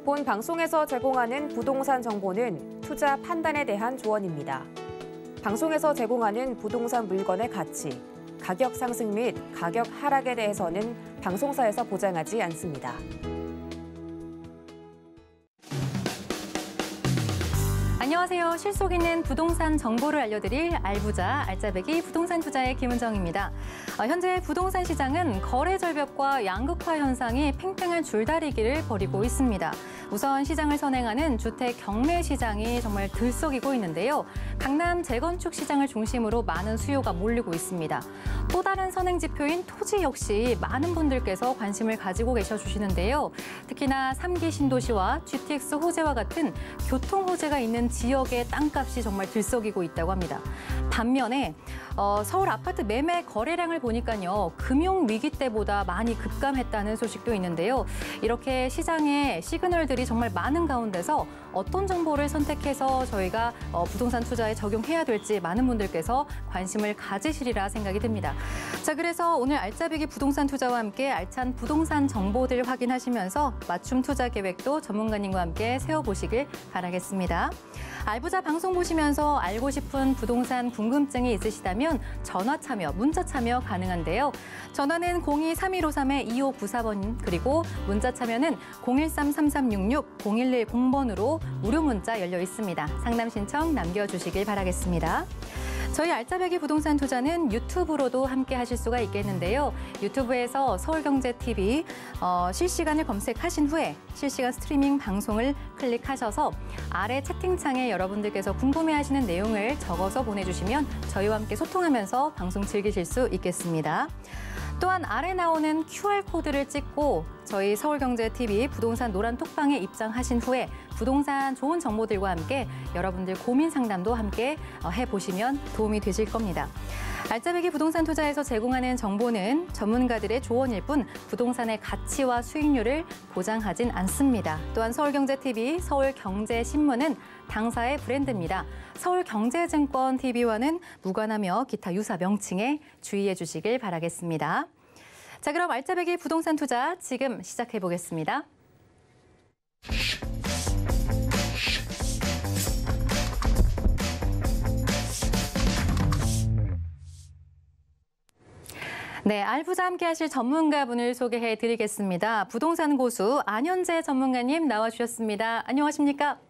본 방송에서 제공하는 부동산 정보는 투자 판단에 대한 조언입니다. 방송에서 제공하는 부동산 물건의 가치, 가격 상승 및 가격 하락에 대해서는 방송사에서 보장하지 않습니다. 안녕하세요. 실속 있는 부동산 정보를 알려드릴 알부자, 알짜배기 부동산 투자의 김은정입니다. 현재 부동산 시장은 거래 절벽과 양극화 현상이 팽팽한 줄다리기를 벌이고 있습니다. 우선 시장을 선행하는 주택 경매 시장이 정말 들썩이고 있는데요. 강남 재건축 시장을 중심으로 많은 수요가 몰리고 있습니다. 또 다른 선행 지표인 토지 역시 많은 분들께서 관심을 가지고 계셔 주시는데요. 특히나 3기 신도시와 GTX 호재와 같은 교통 호재가 있는 지역의 땅값이 정말 들썩이고 있다고 합니다. 반면에 서울 아파트 매매 거래량을 보니까요. 금융위기 때보다 많이 급감했다는 소식도 있는데요. 이렇게 시장에 시그널들이 정말 많은 가운데서 어떤 정보를 선택해서 저희가 부동산 투자에 적용해야 될지 많은 분들께서 관심을 가지시리라 생각이 듭니다. 자, 그래서 오늘 알짜배기 부동산 투자와 함께 알찬 부동산 정보들 확인하시면서 맞춤 투자 계획도 전문가님과 함께 세워보시길 바라겠습니다. 알부자 방송 보시면서 알고 싶은 부동산 궁금증이 있으시다면 전화 참여, 문자 참여 가능한데요. 전화는 02-3153-2594번 그리고 문자 참여는 013-3366-0110번으로 무료 문자 열려 있습니다. 상담 신청 남겨주시길 바라겠습니다. 저희 알짜배기 부동산 투자는 유튜브로도 함께 하실 수가 있겠는데요. 유튜브에서 서울경제TV 실시간을 검색하신 후에 실시간 스트리밍 방송을 클릭하셔서 아래 채팅창에 여러분들께서 궁금해하시는 내용을 적어서 보내주시면 저희와 함께 소통하면서 방송 즐기실 수 있겠습니다. 또한 아래 나오는 QR코드를 찍고 저희 서울경제TV 부동산 노란 톡방에 입장하신 후에 부동산 좋은 정보들과 함께 여러분들 고민 상담도 함께 해보시면 도움이 되실 겁니다. 알짜배기 부동산 투자에서 제공하는 정보는 전문가들의 조언일 뿐 부동산의 가치와 수익률을 보장하진 않습니다. 또한 서울경제TV, 서울경제신문은 당사의 브랜드입니다. 서울경제증권TV와는 무관하며 기타 유사 명칭에 주의해 주시길 바라겠습니다. 자, 그럼 알짜배기 부동산 투자 지금 시작해 보겠습니다. 네, 알부자 함께 하실 전문가분을 소개해 드리겠습니다. 부동산 고수 안현재 전문가님 나와주셨습니다. 안녕하십니까?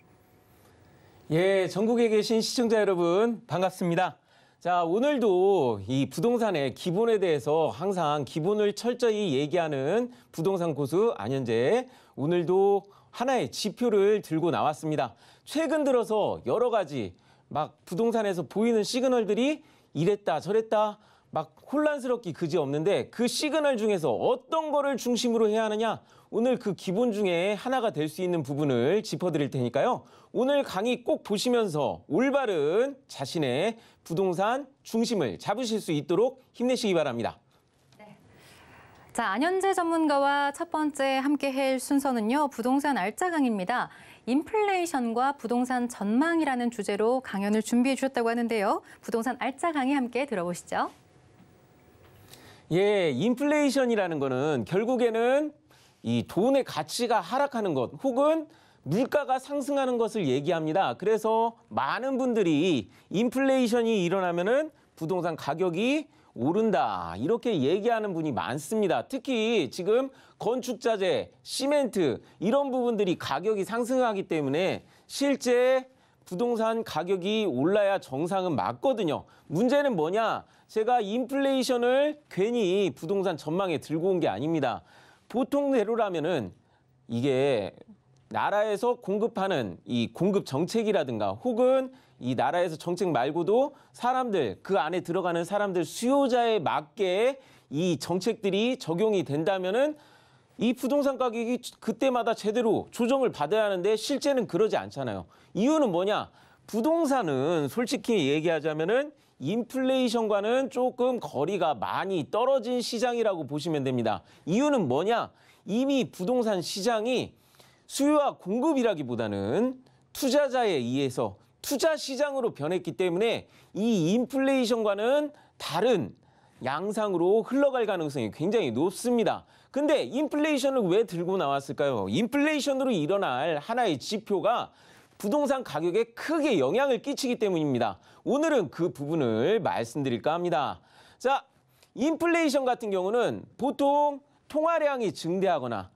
예, 전국에 계신 시청자 여러분 반갑습니다. 자, 오늘도 이 부동산의 기본에 대해서 항상 기본을 철저히 얘기하는 부동산 고수 안현재, 오늘도 하나의 지표를 들고 나왔습니다. 최근 들어서 여러 가지 막 부동산에서 보이는 시그널들이 이랬다 저랬다 막 혼란스럽기 그지없는데 그 시그널 중에서 어떤 거를 중심으로 해야 하느냐, 오늘 그 기본 중에 하나가 될 수 있는 부분을 짚어드릴 테니까요. 오늘 강의 꼭 보시면서 올바른 자신의 부동산 중심을 잡으실 수 있도록 힘내시기 바랍니다. 네. 자, 안현재 전문가와 첫 번째 함께 할 순서는요. 부동산 알짜 강의입니다. 인플레이션과 부동산 전망이라는 주제로 강연을 준비해 주셨다고 하는데요. 부동산 알짜 강의 함께 들어보시죠. 예, 인플레이션이라는 거는 결국에는 이 돈의 가치가 하락하는 것 혹은 물가가 상승하는 것을 얘기합니다. 그래서 많은 분들이 인플레이션이 일어나면은 부동산 가격이 오른다 이렇게 얘기하는 분이 많습니다. 특히 지금 건축자재, 시멘트 이런 부분들이 가격이 상승하기 때문에 실제 부동산 가격이 올라야 정상은 맞거든요. 문제는 뭐냐? 제가 인플레이션을 괜히 부동산 전망에 들고 온 게 아닙니다. 보통대로라면은 이게 나라에서 공급하는 이 공급 정책이라든가 혹은 이 나라에서 정책 말고도 사람들, 그 안에 들어가는 사람들 수요자에 맞게 이 정책들이 적용이 된다면은 이 부동산 가격이 그때마다 제대로 조정을 받아야 하는데 실제는 그러지 않잖아요. 이유는 뭐냐? 부동산은 솔직히 얘기하자면은 인플레이션과는 조금 거리가 많이 떨어진 시장이라고 보시면 됩니다. 이유는 뭐냐? 이미 부동산 시장이 수요와 공급이라기보다는 투자자에 의해서 투자 시장으로 변했기 때문에 이 인플레이션과는 다른 양상으로 흘러갈 가능성이 굉장히 높습니다. 근데 인플레이션을 왜 들고 나왔을까요? 인플레이션으로 일어날 하나의 지표가 부동산 가격에 크게 영향을 끼치기 때문입니다. 오늘은 그 부분을 말씀드릴까 합니다. 자, 인플레이션 같은 경우는 보통 통화량이 증대하거나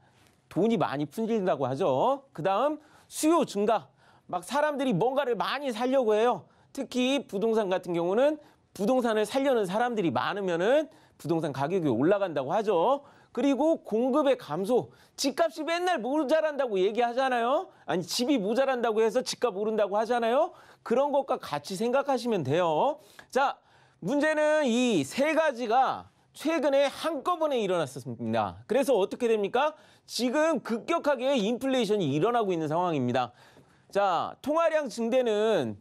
돈이 많이 풀린다고 하죠. 그 다음 수요 증가, 막 사람들이 뭔가를 많이 사려고 해요. 특히 부동산 같은 경우는 부동산을 살려는 사람들이 많으면은 부동산 가격이 올라간다고 하죠. 그리고 공급의 감소, 집값이 맨날 모자란다고 얘기하잖아요. 아니 집이 모자란다고 해서 집값 오른다고 하잖아요. 그런 것과 같이 생각하시면 돼요. 자, 문제는 이 세 가지가 최근에 한꺼번에 일어났습니다. 그래서 어떻게 됩니까? 지금 급격하게 인플레이션이 일어나고 있는 상황입니다. 자, 통화량 증대는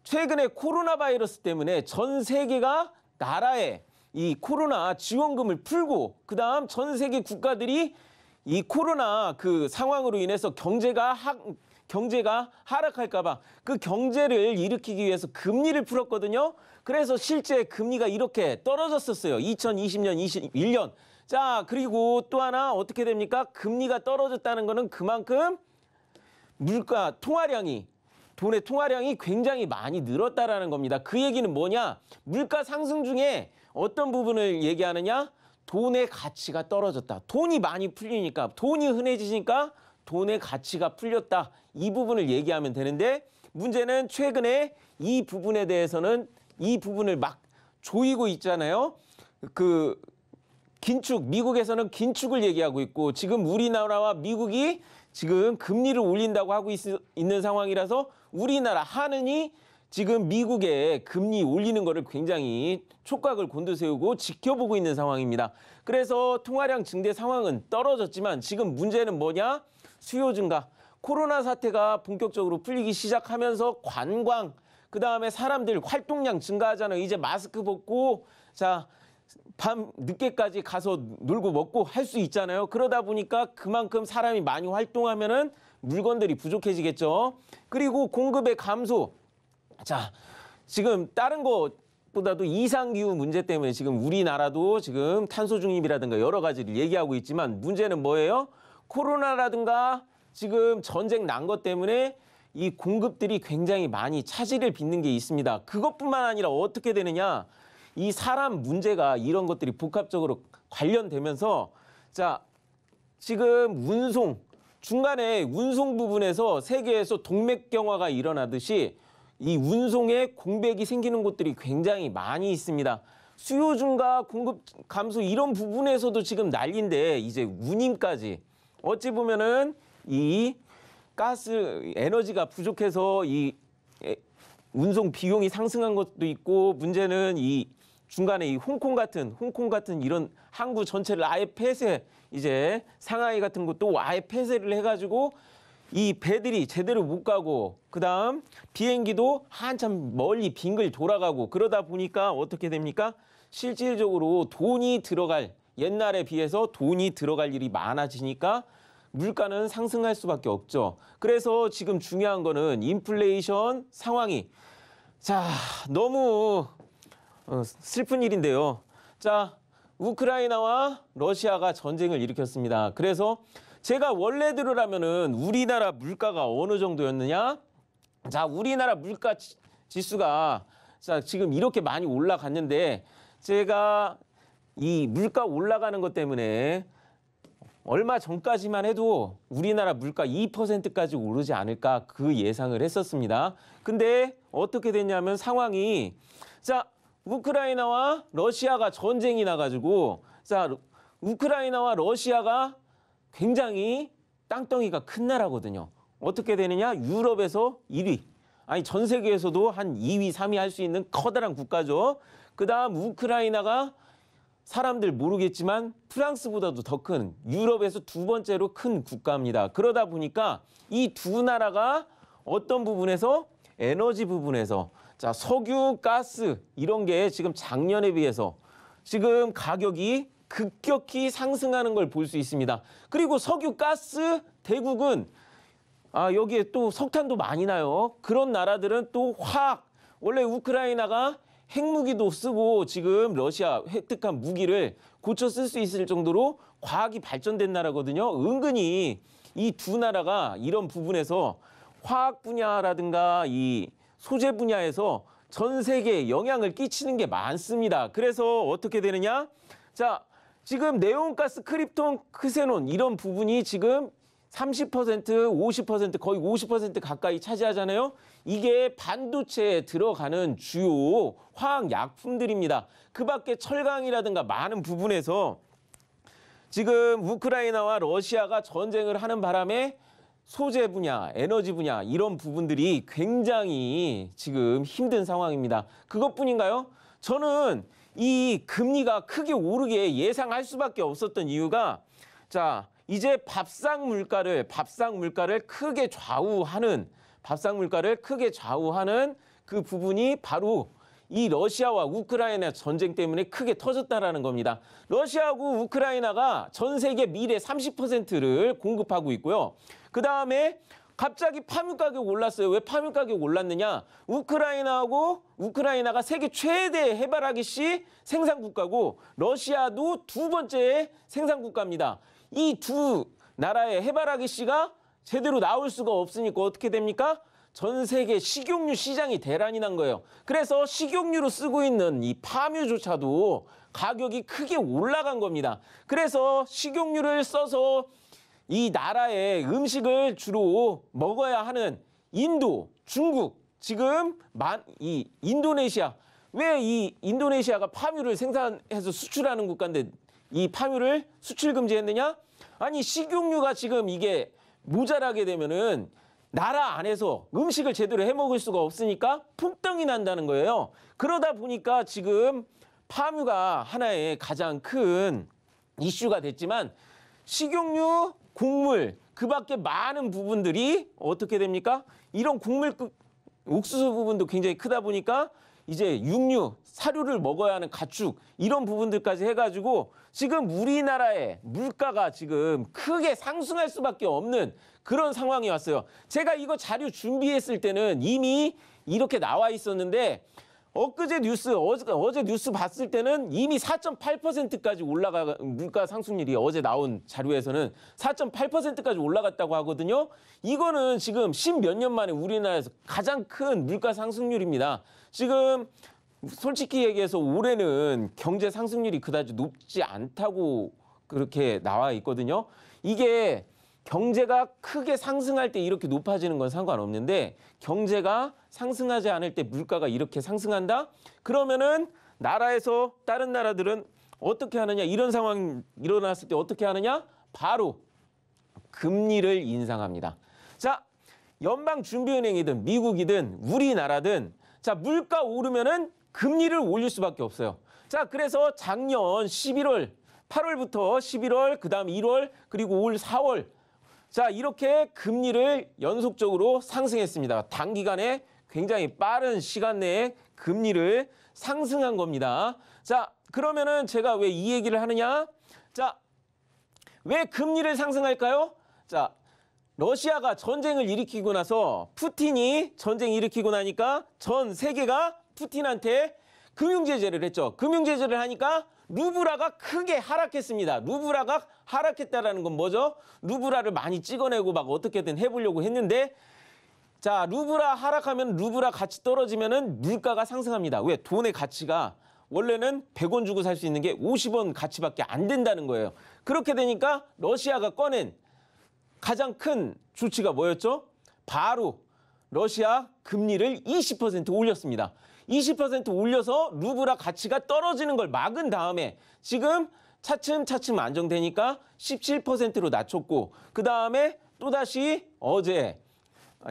최근에 코로나 바이러스 때문에 전 세계가 나라에 이 코로나 지원금을 풀고 그다음 전 세계 국가들이 이 코로나 그 상황으로 인해서 경제가 하락할까 봐 그 경제를 일으키기 위해서 금리를 풀었거든요. 그래서 실제 금리가 이렇게 떨어졌었어요. 2020년, 21년. 자, 그리고 또 하나 어떻게 됩니까? 금리가 떨어졌다는 거는 그만큼 물가 통화량이 돈의 통화량이 굉장히 많이 늘었다라는 겁니다. 그 얘기는 뭐냐? 물가 상승 중에 어떤 부분을 얘기하느냐? 돈의 가치가 떨어졌다. 돈이 많이 풀리니까, 돈이 흔해지니까 돈의 가치가 풀렸다. 이 부분을 얘기하면 되는데 문제는 최근에 이 부분에 대해서는 이 부분을 막 조이고 있잖아요. 그 긴축, 미국에서는 긴축을 얘기하고 있고 지금 우리나라와 미국이 지금 금리를 올린다고 하고 있는 상황이라서 우리나라 한은이 지금 미국의 금리 올리는 거를 굉장히 촉각을 곤두세우고 지켜보고 있는 상황입니다. 그래서 통화량 증대 상황은 떨어졌지만 지금 문제는 뭐냐? 수요 증가. 코로나 사태가 본격적으로 풀리기 시작하면서 관광, 그다음에 사람들 활동량 증가하잖아요. 이제 마스크 벗고 자, 밤 늦게까지 가서 놀고 먹고 할 수 있잖아요. 그러다 보니까 그만큼 사람이 많이 활동하면은 물건들이 부족해지겠죠. 그리고 공급의 감소. 자, 지금 다른 것보다도 이상기후 문제 때문에 지금 우리나라도 지금 탄소 중립이라든가 여러 가지를 얘기하고 있지만 문제는 뭐예요? 코로나라든가 지금 전쟁 난 것 때문에 이 공급들이 굉장히 많이 차질을 빚는 게 있습니다. 그것뿐만 아니라 어떻게 되느냐? 이 사람 문제가 이런 것들이 복합적으로 관련되면서 자, 지금 운송, 중간에 운송 부분에서 세계에서 동맥경화가 일어나듯이 이 운송에 공백이 생기는 곳들이 굉장히 많이 있습니다. 수요 증가, 공급 감소 이런 부분에서도 지금 난리인데 이제 운임까지 어찌 보면은 이 가스, 에너지가 부족해서 이 운송 비용이 상승한 것도 있고 문제는 이 중간에 이 홍콩 같은 이런 항구 전체를 아예 폐쇄, 이제 상하이 같은 것도 아예 폐쇄를 해가지고 이 배들이 제대로 못 가고 그다음 비행기도 한참 멀리 빙글 돌아가고 그러다 보니까 어떻게 됩니까? 실질적으로 돈이 들어갈, 옛날에 비해서 돈이 들어갈 일이 많아지니까 물가는 상승할 수밖에 없죠. 그래서 지금 중요한 거는 인플레이션 상황이 자, 너무 슬픈 일인데요. 자, 우크라이나와 러시아가 전쟁을 일으켰습니다. 그래서 제가 원래대로라면은 우리나라 물가가 어느 정도였느냐? 자, 우리나라 물가 지수가 자, 지금 이렇게 많이 올라갔는데 제가 이 물가 올라가는 것 때문에 얼마 전까지만 해도 우리나라 물가 2%까지 오르지 않을까 그 예상을 했었습니다. 근데 어떻게 됐냐면 상황이 자, 우크라이나와 러시아가 전쟁이 나가지고 자, 우크라이나와 러시아가 굉장히 땅덩이가 큰 나라거든요. 어떻게 되느냐? 유럽에서 1위. 아니 전 세계에서도 한 2위, 3위 할 수 있는 커다란 국가죠. 그다음 우크라이나가 사람들 모르겠지만 프랑스보다도 더 큰 유럽에서 두 번째로 큰 국가입니다. 그러다 보니까 이 두 나라가 어떤 부분에서 에너지 부분에서 자, 석유, 가스 이런 게 지금 작년에 비해서 지금 가격이 급격히 상승하는 걸 볼 수 있습니다. 그리고 석유, 가스, 대국은 여기에 또 석탄도 많이 나요. 그런 나라들은 또 화학, 원래 우크라이나가 핵무기도 쓰고 지금 러시아 획득한 무기를 고쳐 쓸 수 있을 정도로 과학이 발전된 나라거든요. 은근히 이 두 나라가 이런 부분에서 화학 분야라든가 이 소재 분야에서 전 세계에 영향을 끼치는 게 많습니다. 그래서 어떻게 되느냐? 자, 지금 네온가스, 크립톤, 크세논 이런 부분이 지금 30%, 50%, 거의 50% 가까이 차지하잖아요. 이게 반도체에 들어가는 주요 화학약품들입니다. 그 밖에 철강이라든가 많은 부분에서 지금 우크라이나와 러시아가 전쟁을 하는 바람에 소재 분야, 에너지 분야 이런 부분들이 굉장히 지금 힘든 상황입니다. 그것뿐인가요? 저는 이 금리가 크게 오르게 예상할 수밖에 없었던 이유가 자, 이제 밥상 물가를 크게 좌우하는 그 부분이 바로 이 러시아와 우크라이나 전쟁 때문에 크게 터졌다라는 겁니다. 러시아하고 우크라이나가 전 세계 밀의 30%를 공급하고 있고요. 그다음에 갑자기 파묘 가격 올랐어요. 왜 파묘 가격 올랐느냐? 우크라이나가 세계 최대 해바라기씨 생산 국가고 러시아도 두 번째 생산 국가입니다. 이 두 나라의 해바라기씨가 제대로 나올 수가 없으니까 어떻게 됩니까? 전 세계 식용유 시장이 대란이 난 거예요. 그래서 식용유로 쓰고 있는 이 파묘조차도 가격이 크게 올라간 겁니다. 그래서 식용유를 써서 이 나라의 음식을 주로 먹어야 하는 인도, 중국, 지금 이 인도네시아, 왜 이 인도네시아가 파묘를 생산해서 수출하는 국가인데 이 파묘를 수출 금지했느냐? 아니 식용유가 지금 이게 모자라게 되면은 나라 안에서 음식을 제대로 해 먹을 수가 없으니까 폭등이 난다는 거예요. 그러다 보니까 지금 파묘가 하나의 가장 큰 이슈가 됐지만 식용유, 곡물, 그 밖에 많은 부분들이 어떻게 됩니까? 이런 곡물, 옥수수 부분도 굉장히 크다 보니까 이제 육류, 사료를 먹어야 하는 가축 이런 부분들까지 해가지고 지금 우리나라의 물가가 지금 크게 상승할 수밖에 없는 그런 상황이 왔어요. 제가 이거 자료 준비했을 때는 이미 이렇게 나와 있었는데 어제 뉴스 봤을 때는 이미 4.8%까지 올라가 물가 상승률이 어제 나온 자료에서는 4.8%까지 올라갔다고 하거든요. 이거는 지금 10몇 년 만에 우리나라에서 가장 큰 물가 상승률입니다. 지금 솔직히 얘기해서 올해는 경제 상승률이 그다지 높지 않다고 그렇게 나와 있거든요. 이게 경제가 크게 상승할 때 이렇게 높아지는 건 상관없는데 경제가 상승하지 않을 때 물가가 이렇게 상승한다? 그러면은 나라에서 다른 나라들은 어떻게 하느냐? 이런 상황이 일어났을 때 어떻게 하느냐? 바로 금리를 인상합니다. 자, 연방준비은행이든 미국이든 우리나라든 자, 물가 오르면은 금리를 올릴 수밖에 없어요. 자, 그래서 작년 11월, 8월부터 11월, 그다음 1월, 그리고 올 4월 자, 이렇게 금리를 연속적으로 상승했습니다. 단기간에 굉장히 빠른 시간 내에 금리를 상승한 겁니다. 자, 그러면은 제가 왜 이 얘기를 하느냐? 자, 왜 금리를 상승할까요? 자, 러시아가 전쟁을 일으키고 나서 푸틴이 전쟁 일으키고 나니까 전 세계가 푸틴한테 금융제재를 했죠. 금융제재를 하니까 루블화가 크게 하락했습니다. 루블화가 하락했다라는 건 뭐죠? 루블화를 많이 찍어내고 막 어떻게든 해보려고 했는데 자, 루블화 하락하면 루블화 가치 떨어지면은 물가가 상승합니다. 왜? 돈의 가치가 원래는 100원 주고 살 수 있는 게 50원 가치밖에 안 된다는 거예요. 그렇게 되니까 러시아가 꺼낸 가장 큰 조치가 뭐였죠? 바로 러시아 금리를 20% 올렸습니다. 20% 올려서 루블화 가치가 떨어지는 걸 막은 다음에 지금 차츰차츰 안정되니까 17%로 낮췄고 그 다음에 또다시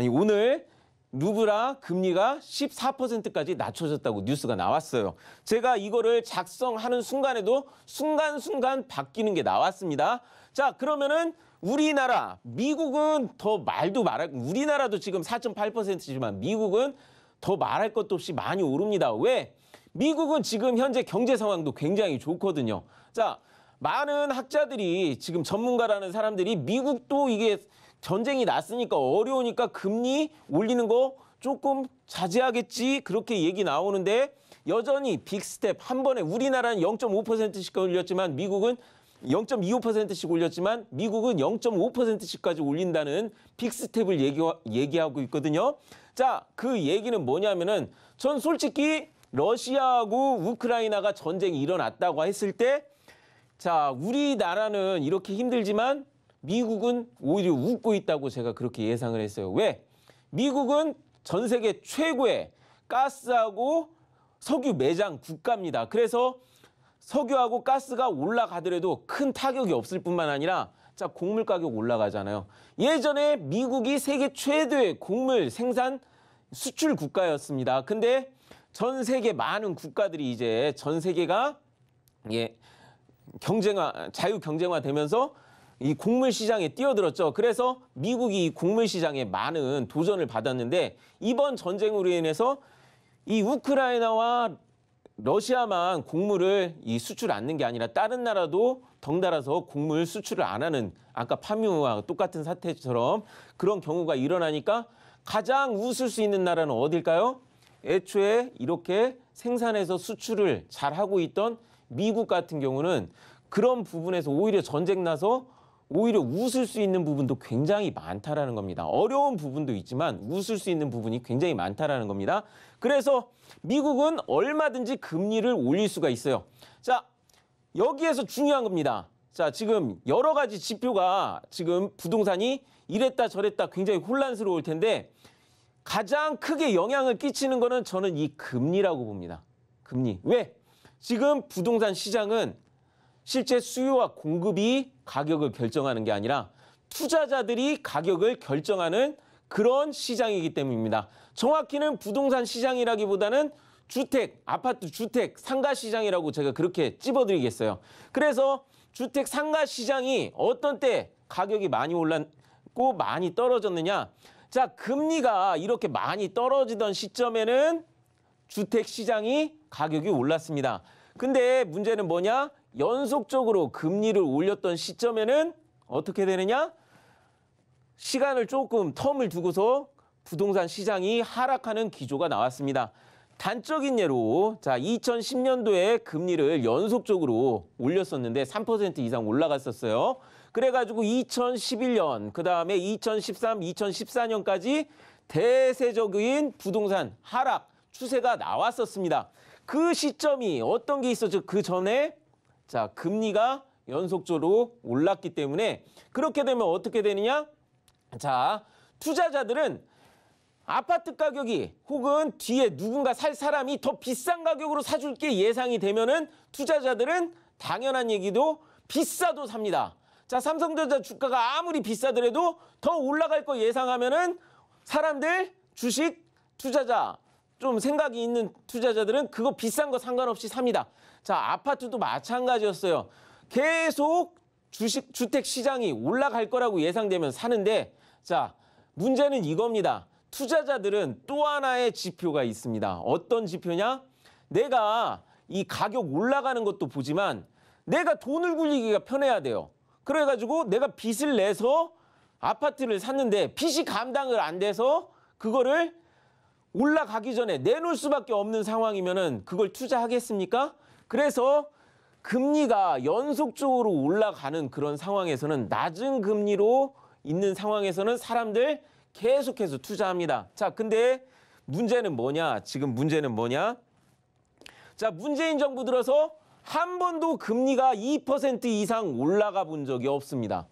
오늘 루블화 금리가 14%까지 낮춰졌다고 뉴스가 나왔어요. 제가 이거를 작성하는 순간에도 순간순간 바뀌는 게 나왔습니다. 자, 그러면은 우리나라, 미국은 더 말도 말할, 우리나라도 지금 4.8%지만 미국은 더 말할 것도 없이 많이 오릅니다. 왜? 미국은 지금 현재 경제 상황도 굉장히 좋거든요. 자, 많은 학자들이 지금 전문가라는 사람들이 미국도 이게 전쟁이 났으니까 어려우니까 금리 올리는 거 조금 자제하겠지 그렇게 얘기 나오는데 여전히 빅스텝 한 번에 우리나라는 0.5%씩 올렸지만 미국은 0.25%씩 올렸지만 미국은 0.5%씩까지 올린다는 빅스텝을 얘기하고 있거든요. 자, 그 얘기는 뭐냐면은 전 솔직히 러시아하고 우크라이나가 전쟁이 일어났다고 했을 때 자, 우리나라는 이렇게 힘들지만 미국은 오히려 웃고 있다고 제가 그렇게 예상을 했어요. 왜? 미국은 전 세계 최고의 가스하고 석유 매장 국가입니다. 그래서 석유하고 가스가 올라가더라도 큰 타격이 없을 뿐만 아니라 자, 곡물 가격 올라가잖아요. 예전에 미국이 세계 최대의 곡물 생산 수출 국가였습니다. 근데 전 세계 많은 국가들이 이제 전 세계가 자유 경쟁화 되면서 이 곡물 시장에 뛰어들었죠. 그래서 미국이 이 곡물 시장에 많은 도전을 받았는데 이번 전쟁으로 인해서 이 우크라이나와 러시아만 곡물을 수출 않는 게 아니라 다른 나라도 덩달아서 곡물 수출을 안 하는 아까 파묘와 똑같은 사태처럼 그런 경우가 일어나니까 가장 웃을 수 있는 나라는 어딜까요? 애초에 이렇게 생산해서 수출을 잘하고 있던 미국 같은 경우는 그런 부분에서 오히려 전쟁 나서 오히려 웃을 수 있는 부분도 굉장히 많다라는 겁니다. 어려운 부분도 있지만 웃을 수 있는 부분이 굉장히 많다라는 겁니다. 그래서 미국은 얼마든지 금리를 올릴 수가 있어요. 자, 여기에서 중요한 겁니다. 자, 지금 여러 가지 지표가 지금 부동산이 이랬다 저랬다 굉장히 혼란스러울 텐데 가장 크게 영향을 끼치는 거는 저는 이 금리라고 봅니다. 금리. 왜? 지금 부동산 시장은 실제 수요와 공급이 가격을 결정하는 게 아니라 투자자들이 가격을 결정하는 그런 시장이기 때문입니다. 정확히는 부동산 시장이라기보다는 주택, 아파트 주택, 상가 시장이라고 제가 그렇게 찝어드리겠어요. 그래서 주택, 상가 시장이 어떤 때 가격이 많이 올랐고 많이 떨어졌느냐. 자, 금리가 이렇게 많이 떨어지던 시점에는 주택 시장이 가격이 올랐습니다. 근데 문제는 뭐냐? 연속적으로 금리를 올렸던 시점에는 어떻게 되느냐? 시간을 조금 텀을 두고서 부동산 시장이 하락하는 기조가 나왔습니다. 단적인 예로 자 2010년도에 금리를 연속적으로 올렸었는데 3% 이상 올라갔었어요. 그래가지고 2011년, 그 다음에 2013, 2014년까지 대세적인 부동산 하락 추세가 나왔었습니다. 그 시점이 어떤 게 있었죠? 그 전에 자 금리가 연속적으로 올랐기 때문에 그렇게 되면 어떻게 되느냐? 자 투자자들은 아파트 가격이 혹은 뒤에 누군가 살 사람이 더 비싼 가격으로 사줄 게 예상이 되면은 투자자들은 당연한 얘기도 비싸도 삽니다. 자, 삼성전자 주가가 아무리 비싸더라도 더 올라갈 거 예상하면은 사람들 주식 투자자 좀 생각이 있는 투자자들은 그거 비싼 거 상관없이 삽니다. 자, 아파트도 마찬가지였어요. 계속 주택 시장이 올라갈 거라고 예상되면 사는데 자, 문제는 이겁니다. 투자자들은 또 하나의 지표가 있습니다. 어떤 지표냐? 내가 이 가격 올라가는 것도 보지만 내가 돈을 굴리기가 편해야 돼요. 그래가지고 내가 빚을 내서 아파트를 샀는데 빚이 감당을 안 돼서 그거를 올라가기 전에 내놓을 수밖에 없는 상황이면은 그걸 투자하겠습니까? 그래서 금리가 연속적으로 올라가는 그런 상황에서는 낮은 금리로 있는 상황에서는 사람들 계속해서 투자합니다. 자, 근데 문제는 뭐냐? 지금 문제는 뭐냐? 자, 문재인 정부 들어서 한 번도 금리가 2% 이상 올라가 본 적이 없습니다.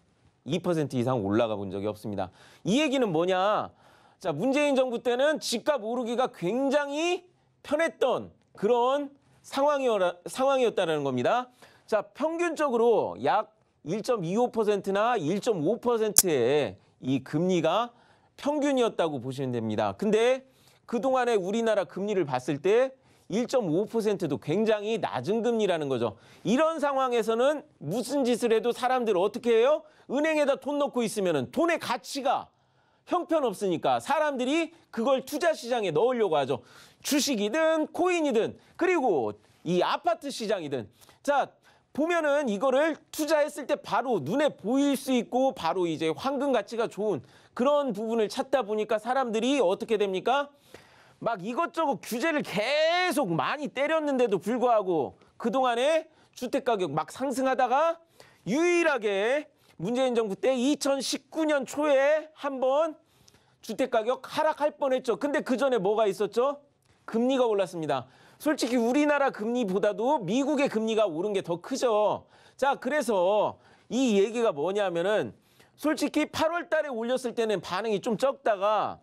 2% 이상 올라가 본 적이 없습니다. 이 얘기는 뭐냐? 자, 문재인 정부 때는 집값 오르기가 굉장히 편했던 그런 상황이었다는 겁니다. 자, 평균적으로 약 1.25%나 1.5%의 이 금리가 평균이었다고 보시면 됩니다. 근데 그동안에 우리나라 금리를 봤을 때 1.5%도 굉장히 낮은 금리라는 거죠. 이런 상황에서는 무슨 짓을 해도 사람들 어떻게 해요? 은행에다 돈 넣고 있으면 돈의 가치가 형편없으니까 사람들이 그걸 투자 시장에 넣으려고 하죠. 주식이든 코인이든 그리고 이 아파트 시장이든 자 보면은 이거를 투자했을 때 바로 눈에 보일 수 있고 바로 이제 황금 가치가 좋은 그런 부분을 찾다 보니까 사람들이 어떻게 됩니까? 막 이것저것 규제를 계속 많이 때렸는데도 불구하고 그동안에 주택가격 막 상승하다가 유일하게 문재인 정부 때 2019년 초에 한번 주택가격 하락할 뻔했죠. 근데 그 전에 뭐가 있었죠? 금리가 올랐습니다. 솔직히 우리나라 금리보다도 미국의 금리가 오른 게 더 크죠. 자, 그래서 이 얘기가 뭐냐면은 솔직히 8월 달에 올렸을 때는 반응이 좀 적다가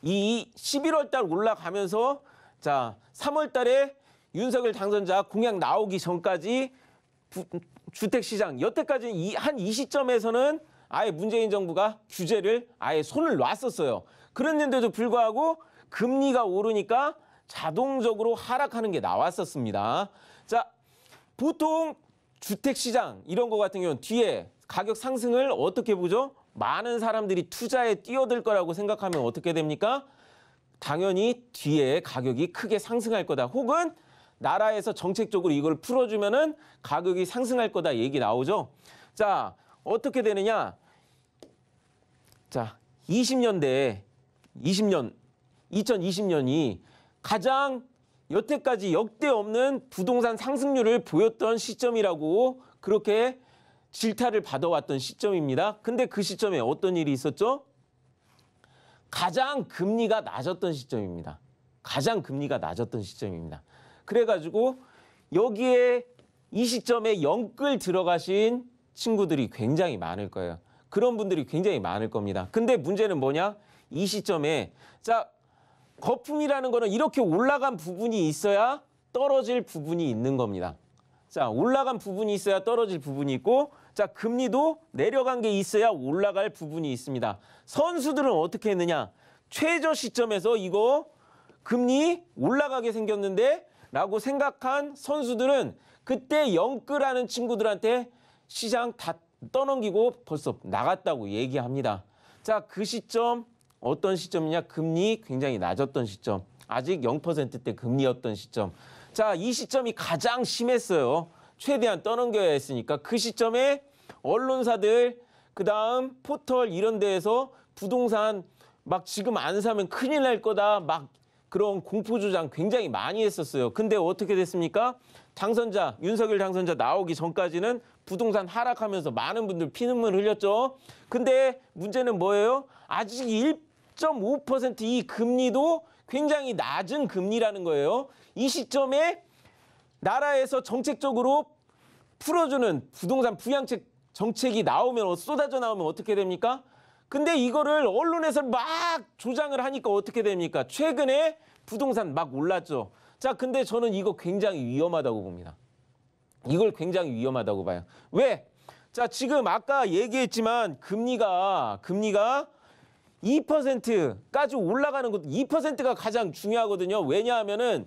이 11월 달 올라가면서 자, 3월 달에 윤석열 당선자 공약 나오기 전까지 주택시장 여태까지 한 이 시점에서는 아예 문재인 정부가 규제를 아예 손을 놨었어요. 그랬는데도 불구하고 금리가 오르니까 자동적으로 하락하는 게 나왔었습니다. 자, 보통 주택시장 이런 거 같은 경우는 뒤에 가격 상승을 어떻게 보죠? 많은 사람들이 투자에 뛰어들 거라고 생각하면 어떻게 됩니까? 당연히 뒤에 가격이 크게 상승할 거다. 혹은 나라에서 정책적으로 이걸 풀어주면은 가격이 상승할 거다 얘기 나오죠. 자, 어떻게 되느냐? 자, 2020년이 가장 여태까지 역대 없는 부동산 상승률을 보였던 시점이라고 그렇게 질타를 받아왔던 시점입니다. 근데 그 시점에 어떤 일이 있었죠? 가장 금리가 낮았던 시점입니다. 가장 금리가 낮았던 시점입니다. 그래가지고 여기에 이 시점에 영끌 들어가신 친구들이 굉장히 많을 거예요. 그런 분들이 굉장히 많을 겁니다. 근데 문제는 뭐냐? 이 시점에 자, 거품이라는 거는 이렇게 올라간 부분이 있어야 떨어질 부분이 있는 겁니다. 자, 올라간 부분이 있어야 떨어질 부분이 있고 자, 금리도 내려간 게 있어야 올라갈 부분이 있습니다. 선수들은 어떻게 했느냐? 최저 시점에서 이거 금리 올라가게 생겼는데 라고 생각한 선수들은 그때 영끌하는 친구들한테 시장 다 떠넘기고 벌써 나갔다고 얘기합니다. 자, 그 시점 어떤 시점이냐? 금리 굉장히 낮았던 시점. 아직 0%대 금리였던 시점. 자, 이 시점이 가장 심했어요. 최대한 떠넘겨야 했으니까 그 시점에 언론사들 그다음 포털 이런 데에서 부동산 막 지금 안 사면 큰일 날 거다 막 그런 공포주장 굉장히 많이 했었어요. 근데 어떻게 됐습니까? 당선자 윤석열 당선자 나오기 전까지는 부동산 하락하면서 많은 분들 피눈물 흘렸죠. 근데 문제는 뭐예요? 아직 1.5% 이 금리도 굉장히 낮은 금리라는 거예요. 이 시점에 나라에서 정책적으로 풀어주는 부동산 부양책 정책이 나오면 쏟아져 나오면 어떻게 됩니까? 근데 이거를 언론에서 막 조장을 하니까 어떻게 됩니까? 최근에 부동산 막 올랐죠. 자, 근데 저는 이거 굉장히 위험하다고 봅니다. 이걸 굉장히 위험하다고 봐요. 왜? 자, 지금 아까 얘기했지만 금리가 2%까지 올라가는 것, 2%가 가장 중요하거든요. 왜냐하면은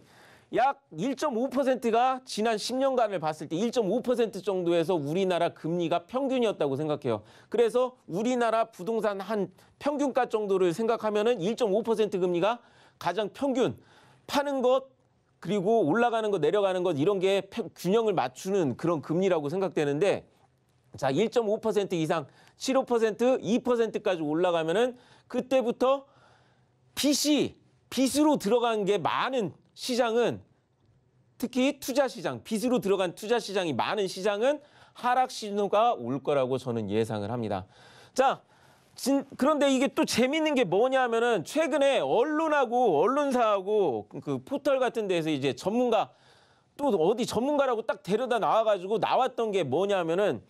약 1.5%가 지난 10년간을 봤을 때 1.5% 정도에서 우리나라 금리가 평균이었다고 생각해요. 그래서 우리나라 부동산 한 평균가 정도를 생각하면은 1.5% 금리가 가장 평균 파는 것 그리고 올라가는 것 내려가는 것 이런 게 균형을 맞추는 그런 금리라고 생각되는데 자, 1.5% 이상 7.5%, 2%까지 올라가면은 그때부터 빚으로 들어간 게 많은 시장은 특히 투자 시장, 빚으로 들어간 투자 시장이 많은 시장은 하락 신호가 올 거라고 저는 예상을 합니다. 자, 그런데 이게 또 재밌는 게 뭐냐면은 최근에 언론사하고 그 포털 같은 데서 이제 전문가 또 어디 전문가라고 딱 데려다 나와가지고 나왔던 게 뭐냐면은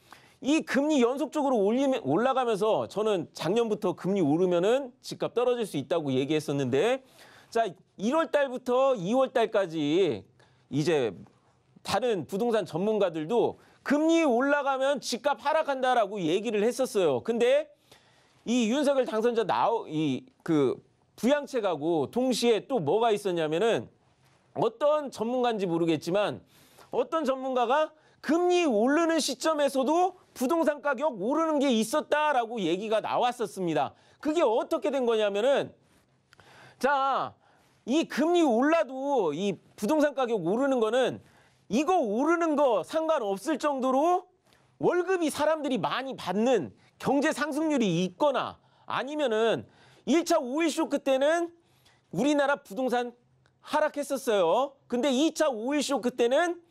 이 금리 연속적으로 올라가면서 저는 작년부터 금리 오르면은 집값 떨어질 수 있다고 얘기했었는데 자, 1월 달부터 2월 달까지 이제 다른 부동산 전문가들도 금리 올라가면 집값 하락한다라고 얘기를 했었어요. 근데 이 윤석열 당선자 그 부양책하고 동시에 또 뭐가 있었냐면은 어떤 전문가인지 모르겠지만 어떤 전문가가 금리 오르는 시점에서도 부동산 가격 오르는 게 있었다라고 얘기가 나왔었습니다. 그게 어떻게 된 거냐면은 자, 이 금리 올라도 이 부동산 가격 오르는 거는 이거 오르는 거 상관없을 정도로 월급이 사람들이 많이 받는 경제 상승률이 있거나 아니면은 1차 오일 쇼크 때는 우리나라 부동산 하락했었어요. 근데 2차 오일 쇼크 때는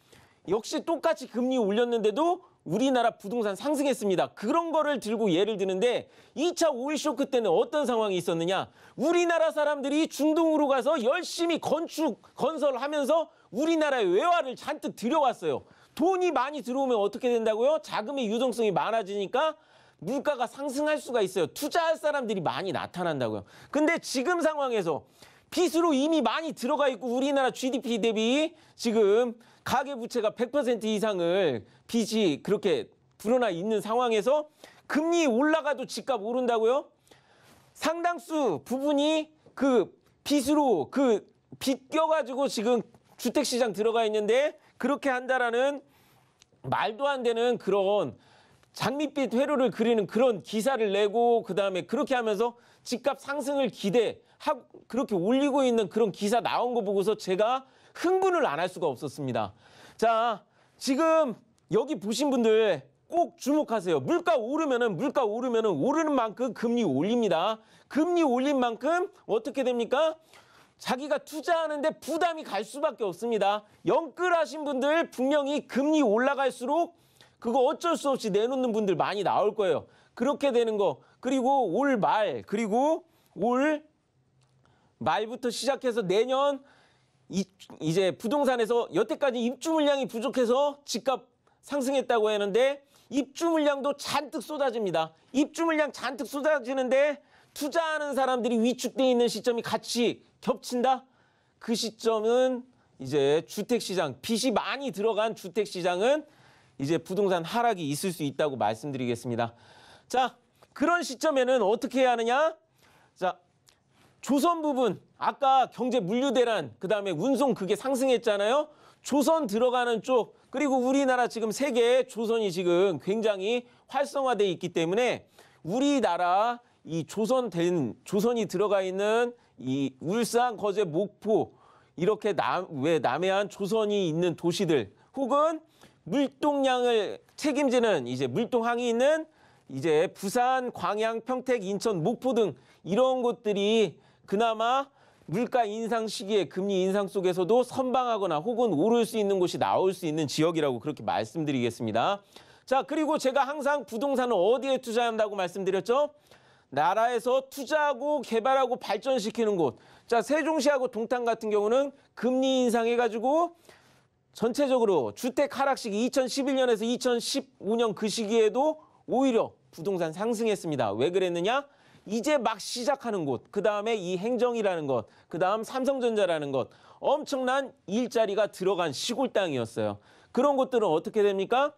역시 똑같이 금리 올렸는데도 우리나라 부동산 상승했습니다. 그런 거를 들고 예를 드는데 2차 오일 쇼크 때는 어떤 상황이 있었느냐? 우리나라 사람들이 중동으로 가서 열심히 건설하면서 우리나라에 외화를 잔뜩 들여왔어요. 돈이 많이 들어오면 어떻게 된다고요? 자금의 유동성이 많아지니까 물가가 상승할 수가 있어요. 투자할 사람들이 많이 나타난다고요. 근데 지금 상황에서 빚으로 이미 많이 들어가 있고 우리나라 GDP 대비 지금 가계부채가 100% 이상을 빚이 그렇게 불어나 있는 상황에서 금리 올라가도 집값 오른다고요? 상당수 부분이 그 빚으로 그 빚 껴가지고 지금 주택시장 들어가 있는데 그렇게 한다라는 말도 안 되는 그런 장밋빛 회로를 그리는 그런 기사를 내고 그다음에 그렇게 하면서 집값 상승을 기대하고 그렇게 올리고 있는 그런 기사 나온 거 보고서 제가 흥분을 안 할 수가 없었습니다. 자, 지금 여기 보신 분들 꼭 주목하세요. 물가 오르면은 오르는 만큼 금리 올립니다. 금리 올린 만큼 어떻게 됩니까? 자기가 투자하는데 부담이 갈 수밖에 없습니다. 영끌하신 분들 분명히 금리 올라갈수록 그거 어쩔 수 없이 내놓는 분들 많이 나올 거예요. 그렇게 되는 거. 그리고 올 말부터 시작해서 내년 이제 부동산에서 여태까지 입주 물량이 부족해서 집값 상승했다고 하는데 입주 물량도 잔뜩 쏟아집니다. 입주 물량 잔뜩 쏟아지는데 투자하는 사람들이 위축돼 있는 시점이 같이 겹친다? 그 시점은 이제 주택시장, 빚이 많이 들어간 주택시장은 이제 부동산 하락이 있을 수 있다고 말씀드리겠습니다. 자, 그런 시점에는 어떻게 해야 하느냐? 자, 조선 부분, 아까 경제 물류대란, 그 다음에 운송 그게 상승했잖아요. 조선 들어가는 쪽, 그리고 우리나라 지금 세계에 조선이 지금 굉장히 활성화되어 있기 때문에 우리나라 이 조선이 들어가 있는 이 울산, 거제, 목포 이렇게 남해안 조선이 있는 도시들 혹은 물동량을 책임지는 이제 물동항이 있는 이제 부산, 광양, 평택, 인천, 목포 등 이런 곳들이 그나마 물가 인상 시기에 금리 인상 속에서도 선방하거나 혹은 오를 수 있는 곳이 나올 수 있는 지역이라고 그렇게 말씀드리겠습니다. 자, 그리고 제가 항상 부동산은 어디에 투자한다고 말씀드렸죠? 나라에서 투자하고 개발하고 발전시키는 곳. 자, 세종시하고 동탄 같은 경우는 금리 인상해가지고 전체적으로 주택 하락 시기 2011년에서 2015년 그 시기에도 오히려 부동산 상승했습니다. 왜 그랬느냐? 이제 막 시작하는 곳, 그 다음에 이 행정이라는 것, 그 다음 삼성전자라는 것, 엄청난 일자리가 들어간 시골 땅이었어요. 그런 곳들은 어떻게 됩니까?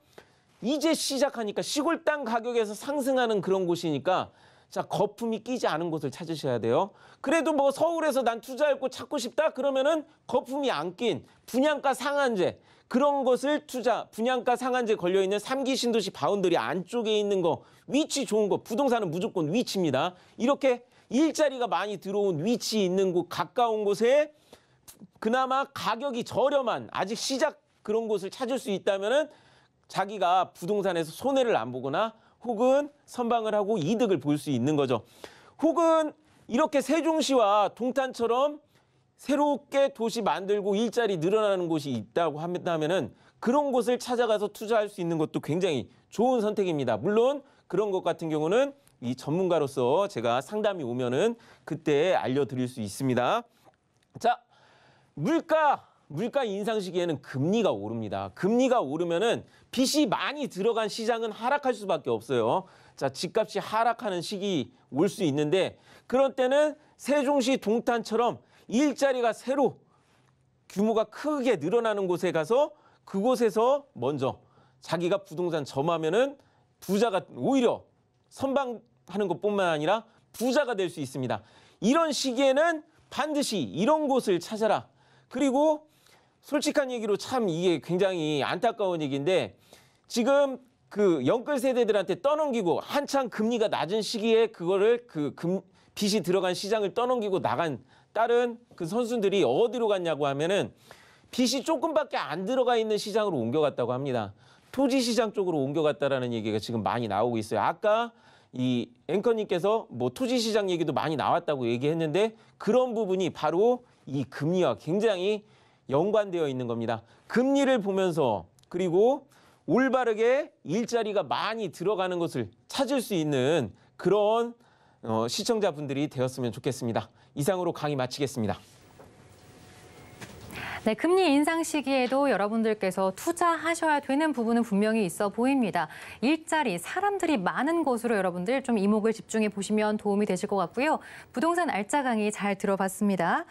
이제 시작하니까 시골 땅 가격에서 상승하는 그런 곳이니까 자, 거품이 끼지 않은 곳을 찾으셔야 돼요. 그래도 뭐 서울에서 난 투자할 곳 찾고 싶다? 그러면은 거품이 안 낀 분양가 상한제 그런 것을 분양가 상한제 걸려있는 3기 신도시 바운더리 안쪽에 있는 거, 위치 좋은 거, 부동산은 무조건 위치입니다. 이렇게 일자리가 많이 들어온 위치 있는 곳, 가까운 곳에 그나마 가격이 저렴한 아직 시작 그런 곳을 찾을 수 있다면은 자기가 부동산에서 손해를 안 보거나 혹은 선방을 하고 이득을 볼 수 있는 거죠. 혹은 이렇게 세종시와 동탄처럼 새롭게 도시 만들고 일자리 늘어나는 곳이 있다고 한다면은 그런 곳을 찾아가서 투자할 수 있는 것도 굉장히 좋은 선택입니다. 물론 그런 것 같은 경우는 이 전문가로서 제가 상담이 오면은 그때 알려드릴 수 있습니다. 자, 물가 인상 시기에는 금리가 오릅니다. 금리가 오르면은 빚이 많이 들어간 시장은 하락할 수밖에 없어요. 자, 집값이 하락하는 시기 올 수 있는데 그런 때는 세종시 동탄처럼 일자리가 새로 규모가 크게 늘어나는 곳에 가서 그곳에서 먼저 자기가 부동산 점하면은 부자가 오히려 선방하는 것뿐만 아니라 부자가 될 수 있습니다. 이런 시기에는 반드시 이런 곳을 찾아라. 그리고 솔직한 얘기로 참 이게 굉장히 안타까운 얘기인데 지금 그 영끌 세대들한테 떠넘기고 한창 금리가 낮은 시기에 그거를 빚이 들어간 시장을 떠넘기고 나간 다른 그 선수들이 어디로 갔냐고 하면은 빚이 조금밖에 안 들어가 있는 시장으로 옮겨갔다고 합니다. 토지 시장 쪽으로 옮겨갔다라는 얘기가 지금 많이 나오고 있어요. 아까 이 앵커님께서 뭐 토지 시장 얘기도 많이 나왔다고 얘기했는데 그런 부분이 바로 이 금리와 굉장히 연관되어 있는 겁니다. 금리를 보면서 그리고 올바르게 일자리가 많이 들어가는 것을 찾을 수 있는 그런 시청자분들이 되었으면 좋겠습니다. 이상으로 강의 마치겠습니다. 네, 금리 인상 시기에도 여러분들께서 투자하셔야 되는 부분은 분명히 있어 보입니다. 일자리, 사람들이 많은 곳으로 여러분들 좀 이목을 집중해 보시면 도움이 되실 것 같고요. 부동산 알짜 강의 잘 들어봤습니다.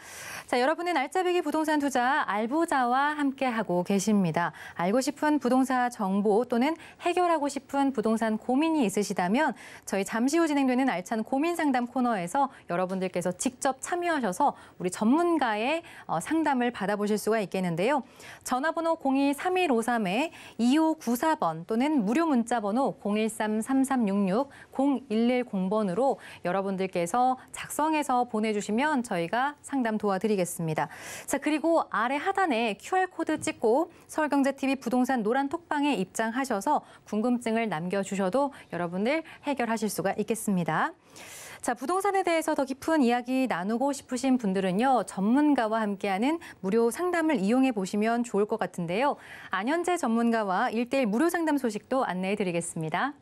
자, 여러분은 알짜배기 부동산 투자 알부자와 함께하고 계십니다. 알고 싶은 부동산 정보 또는 해결하고 싶은 부동산 고민이 있으시다면 저희 잠시 후 진행되는 알찬 고민 상담 코너에서 여러분들께서 직접 참여하셔서 우리 전문가의 상담을 받아보실 수가 있겠는데요. 전화번호 02-3153-2594번 또는 무료 문자번호 013-3366-0110번으로 여러분들께서 작성해서 보내주시면 저희가 상담 도와드리겠습니다. 자, 그리고 아래 하단에 QR코드 찍고 서울경제TV 부동산 노란 톡방에 입장하셔서 궁금증을 남겨주셔도 여러분들 해결하실 수가 있겠습니다. 자, 부동산에 대해서 더 깊은 이야기 나누고 싶으신 분들은요, 전문가와 함께하는 무료 상담을 이용해 보시면 좋을 것 같은데요. 안현재 전문가와 1:1 무료 상담 소식도 안내해 드리겠습니다.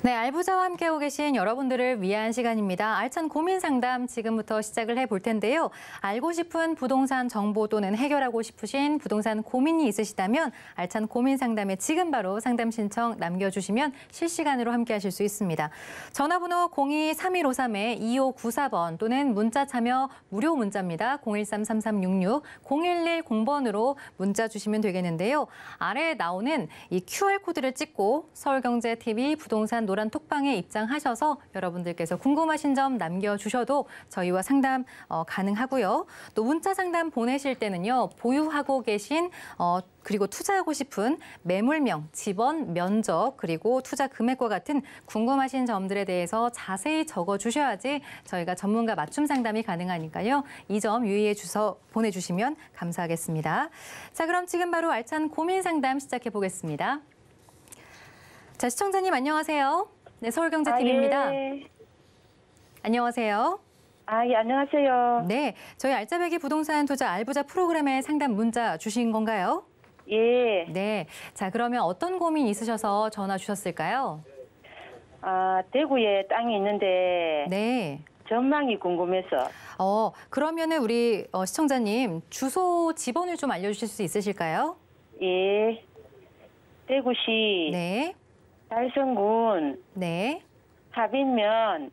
네, 알부자와 함께하고 계신 여러분들을 위한 시간입니다. 알찬 고민 상담 지금부터 시작을 해볼 텐데요. 알고 싶은 부동산 정보 또는 해결하고 싶으신 부동산 고민이 있으시다면 알찬 고민 상담에 지금 바로 상담 신청 남겨주시면 실시간으로 함께하실 수 있습니다. 전화번호 02-3153-2594번 또는 문자 참여 무료 문자입니다. 013-3366-0110번으로 문자 주시면 되겠는데요. 아래에 나오는 이 QR코드를 찍고 서울경제TV 부동산 노란 톡방에 입장하셔서 여러분들께서 궁금하신 점 남겨주셔도 저희와 상담 가능하고요. 또 문자 상담 보내실 때는요. 보유하고 계신 그리고 투자하고 싶은 매물명, 집원, 면적, 그리고 투자 금액과 같은 궁금하신 점들에 대해서 자세히 적어주셔야지 저희가 전문가 맞춤 상담이 가능하니까요. 이 점 유의해 주셔서 보내주시면 감사하겠습니다. 자, 그럼 지금 바로 알찬 고민 상담 시작해 보겠습니다. 자, 시청자님 안녕하세요. 네, 서울경제TV입니다. 예. 안녕하세요. 예, 안녕하세요. 네, 저희 알짜배기 부동산 투자 알부자 프로그램에 상담 문자 주신 건가요? 예. 네, 자 그러면 어떤 고민 있으셔서 전화 주셨을까요? 대구에 땅이 있는데 네. 전망이 궁금해서. 그러면은 우리 시청자님 주소 지번을 좀 알려주실 수 있으실까요? 예. 대구시 네. 달성군 네. 하빈면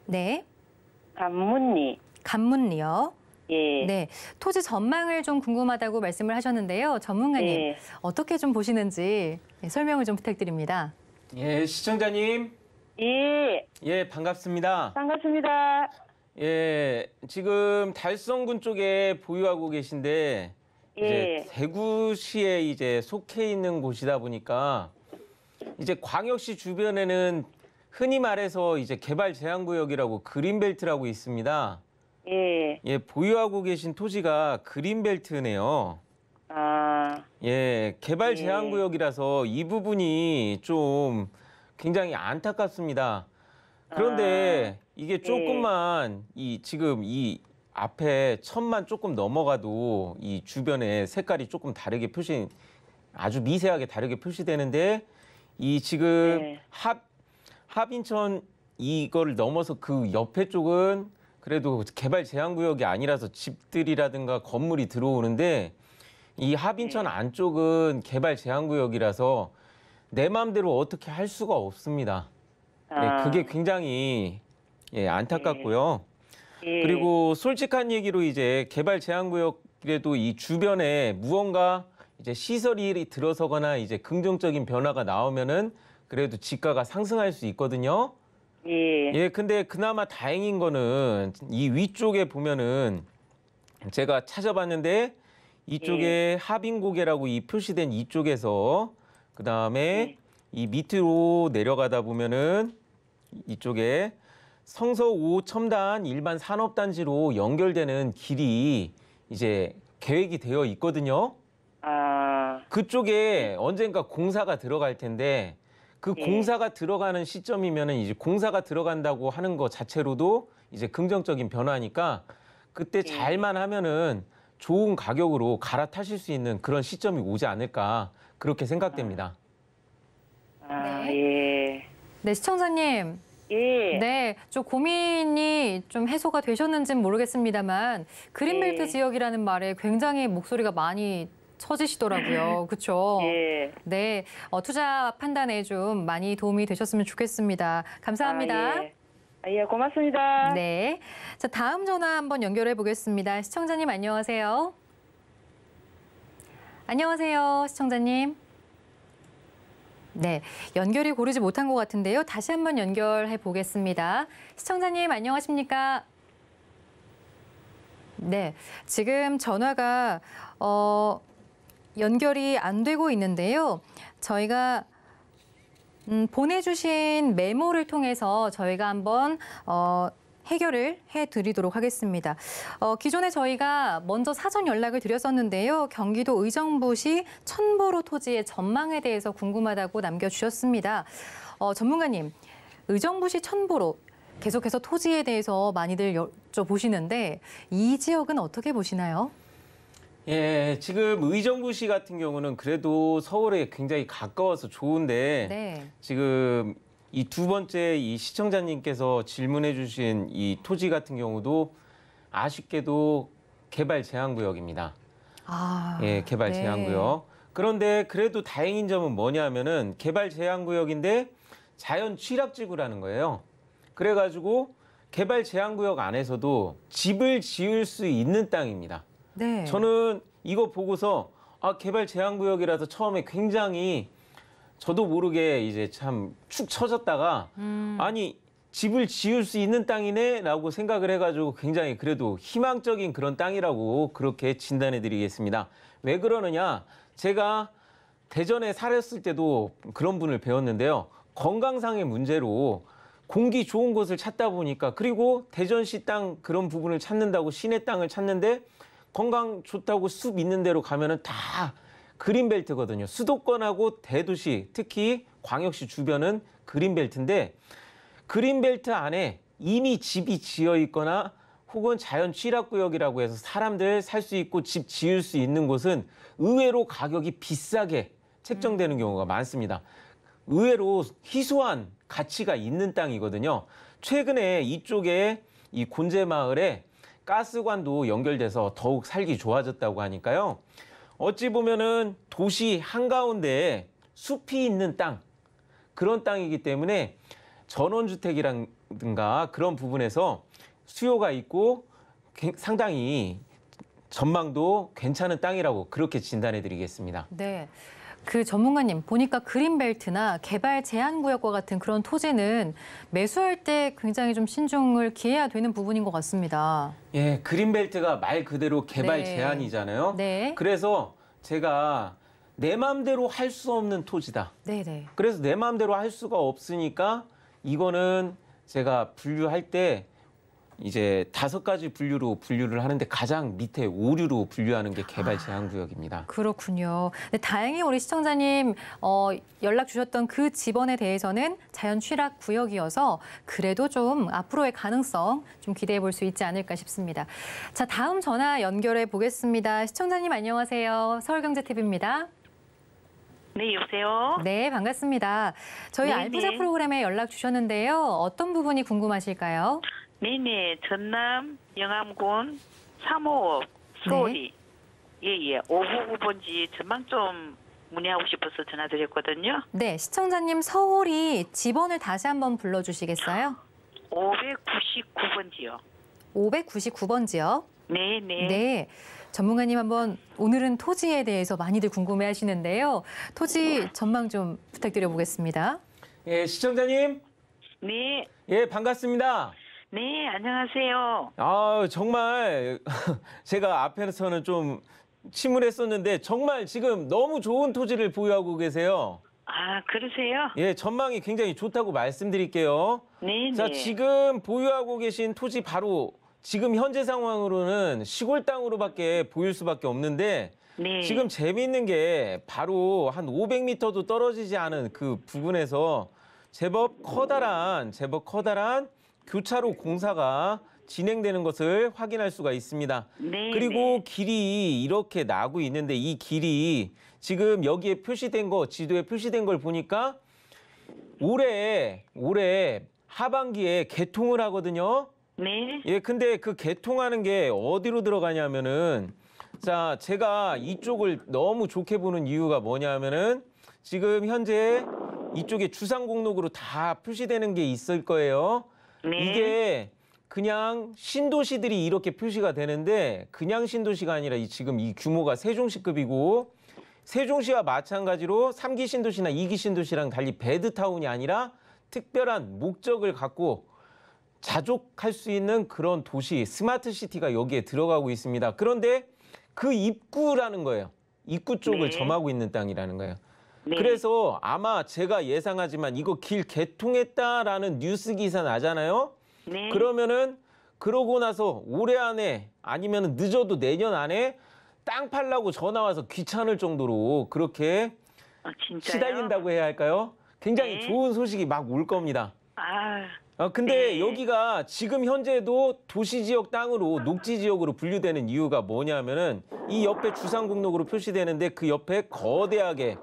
네. 간문리. 간문리요. 예. 네, 토지 전망을 좀 궁금하다고 말씀을 하셨는데요. 전문가님, 예. 어떻게 좀 보시는지 설명을 좀 부탁드립니다. 예, 시청자님. 예. 예, 반갑습니다. 반갑습니다. 예, 지금 달성군 쪽에 보유하고 계신데 이제 예. 대구시에 이제 속해 있는 곳이다 보니까 이제 광역시 주변에는 흔히 말해서 이제 개발 제한 구역이라고 그린벨트라고 있습니다. 예. 예, 보유하고 계신 토지가 그린벨트네요. 아, 예, 개발 예. 제한 구역이라서 이 부분이 좀 굉장히 안타깝습니다. 그런데 이게 조금만 지금 이 앞에 천만 조금 넘어가도 이 주변에 색깔이 조금 다르게 아주 미세하게 다르게 표시되는데 이 지금 네. 합인천 이걸 넘어서 그 옆에 쪽은 그래도 개발 제한 구역이 아니라서 집들이라든가 건물이 들어오는데 이 합인천 안쪽은 개발 제한 구역이라서 내 마음대로 어떻게 할 수가 없습니다. 네, 그게 굉장히 안타깝고요. 예. 그리고 솔직한 얘기로 이제 개발 제한 구역이라도 이 주변에 무언가 이제 시설이 들어서거나 이제 긍정적인 변화가 나오면은 그래도 지가가 상승할 수 있거든요. 예. 예, 근데 그나마 다행인 거는 이 위쪽에 보면은 제가 찾아봤는데 이쪽에 합인고개라고 이 표시된 이쪽에서 그다음에 이 밑으로 내려가다 보면은 이쪽에 성서 5 첨단 일반 산업단지로 연결되는 길이 이제 계획이 되어 있거든요. 아, 그쪽에 언젠가 공사가 들어갈 텐데 그 공사가 들어가는 시점이면은 이제 공사가 들어간다고 하는 것 자체로도 이제 긍정적인 변화니까 그때 잘만 하면은 좋은 가격으로 갈아타실 수 있는 그런 시점이 오지 않을까 그렇게 생각됩니다. 아, 네. 예. 네, 시청자님. 예. 네, 좀 고민이 좀 해소가 되셨는지는 모르겠습니다만 그린벨트 예. 지역이라는 말에 굉장히 목소리가 많이 처지시더라고요. 그렇죠? 예. 네, 투자 판단에 좀 많이 도움이 되셨으면 좋겠습니다. 감사합니다. 아, 예. 아, 예, 고맙습니다. 네, 자 다음 전화 한번 연결해 보겠습니다. 시청자님 안녕하세요. 안녕하세요, 시청자님. 네, 연결이 고르지 못한 것 같은데요. 다시 한번 연결해 보겠습니다. 시청자님 안녕하십니까? 네, 지금 전화가 연결이 안 되고 있는데요. 저희가 보내주신 메모를 통해서 저희가 한번 해결을 해드리도록 하겠습니다. 기존에 저희가 먼저 사전 연락을 드렸었는데요. 경기도 의정부시 천보로 토지의 전망에 대해서 궁금하다고 남겨주셨습니다. 전문가님, 의정부시 천보로 계속해서 토지에 대해서 많이들 여쭤보시는데 이 지역은 어떻게 보시나요? 예, 지금 의정부시 같은 경우는 그래도 서울에 굉장히 가까워서 좋은데 네. 지금 이 두 번째 이 시청자님께서 질문해 주신 이 토지 같은 경우도 아쉽게도 개발 제한 구역입니다. 아, 예, 개발 네. 제한 구역. 그런데 그래도 다행인 점은 뭐냐면은 개발 제한 구역인데 자연 취락지구라는 거예요. 그래가지고 개발 제한 구역 안에서도 집을 지을 수 있는 땅입니다. 네. 저는 이거 보고서 개발 제한 구역이라서 처음에 굉장히 저도 모르게 이제 참 축 처졌다가 아니 집을 지을 수 있는 땅이네라고 생각을 해가지고 굉장히 그래도 희망적인 그런 땅이라고 그렇게 진단해드리겠습니다. 왜 그러느냐? 제가 대전에 살았을 때도 그런 분을 배웠는데요. 건강상의 문제로 공기 좋은 곳을 찾다 보니까 그리고 대전시 땅 그런 부분을 찾는다고 시내 땅을 찾는데 건강 좋다고 숲 있는 데로 가면은 다 그린벨트거든요. 수도권하고 대도시, 특히 광역시 주변은 그린벨트인데 그린벨트 안에 이미 집이 지어 있거나 혹은 자연 취락구역이라고 해서 사람들 살 수 있고 집 지을 수 있는 곳은 의외로 가격이 비싸게 책정되는 경우가 많습니다. 의외로 희소한 가치가 있는 땅이거든요. 최근에 이쪽에 이 곤제마을에 가스관도 연결돼서 더욱 살기 좋아졌다고 하니까요. 어찌 보면은 도시 한가운데에 숲이 있는 땅, 그런 땅이기 때문에 전원주택이라든가 그런 부분에서 수요가 있고 상당히 전망도 괜찮은 땅이라고 그렇게 진단해 드리겠습니다. 네. 그 전문가님 보니까 그린벨트나 개발 제한 구역과 같은 그런 토지는 매수할 때 굉장히 좀 신중을 기해야 되는 부분인 것 같습니다. 예, 그린벨트가 말 그대로 개발 네. 제한이잖아요. 네. 그래서 제가 내 마음대로 할 수 없는 토지다. 네네. 그래서 내 마음대로 할 수가 없으니까 이거는 제가 분류할 때 이제 5가지 분류를 하는데 가장 밑에 오류로 분류하는 게 개발 제한 구역입니다. 그렇군요. 네, 다행히 우리 시청자님 연락 주셨던 그 집원에 대해서는 자연 취락 구역이어서 그래도 좀 앞으로의 가능성 좀 기대해 볼 수 있지 않을까 싶습니다. 자, 다음 전화 연결해 보겠습니다. 시청자님 안녕하세요. 서울경제TV입니다. 네, 여보세요? 네, 반갑습니다. 저희 네네. 알부자 프로그램에 연락 주셨는데요. 어떤 부분이 궁금하실까요? 네네, 전남 영암군 3호읍 수호리. 예. 5구 9번지 전망 좀 문의하고 싶어서 전화드렸거든요. 네, 시청자님 서울이 집원을 다시 한번 불러주시겠어요? 599번지요. 599번지요? 네네. 네. 전문가님 한번 오늘은 토지에 대해서 많이들 궁금해 하시는데요. 토지 전망 좀 부탁드려 보겠습니다. 예, 시청자님. 네. 예, 반갑습니다. 네, 안녕하세요. 아, 정말 제가 앞에서는 좀 침울했었는데 정말 지금 너무 좋은 토지를 보유하고 계세요. 아, 그러세요? 예, 전망이 굉장히 좋다고 말씀드릴게요. 네네. 자, 지금 보유하고 계신 토지 바로 지금 현재 상황으로는 시골 땅으로밖에 보일 수밖에 없는데 네. 지금 재미있는 게 바로 한 500m도 떨어지지 않은 그 부분에서 제법 커다란 교차로 공사가 진행되는 것을 확인할 수가 있습니다. 네. 그리고 길이 이렇게 나고 있는데 이 길이 지금 여기에 표시된 거, 지도에 표시된 걸 보니까 올해 하반기에 개통을 하거든요. 네. 예, 근데 그 개통하는 게 어디로 들어가냐면은 자, 제가 이쪽을 너무 좋게 보는 이유가 뭐냐면은 지금 현재 이쪽에 주상공록으로 다 표시되는 게 있을 거예요. 네. 이게 그냥 신도시들이 이렇게 표시가 되는데 그냥 신도시가 아니라 지금 이 규모가 세종시급이고 세종시와 마찬가지로 3기 신도시나 2기 신도시랑 달리 배드타운이 아니라 특별한 목적을 갖고 자족할 수 있는 그런 도시, 스마트 시티가 여기에 들어가고 있습니다. 그런데 그 입구라는 거예요. 입구 쪽을 네. 점하고 있는 땅이라는 거예요. 네. 그래서 아마 제가 예상하지만 이거 길 개통했다라는 뉴스 기사 나잖아요. 네. 그러면은 그러고 나서 올해 안에 아니면 늦어도 내년 안에 땅 팔라고 전화 와서 귀찮을 정도로 그렇게 아, 진짜요? 시달린다고 해야 할까요? 굉장히 네. 좋은 소식이 막 올 겁니다. 아, 근데 네. 여기가 지금 현재도 도시지역 땅으로 녹지지역으로 분류되는 이유가 뭐냐면은 이 옆에 주상공록으로 표시되는데 그 옆에 거대하게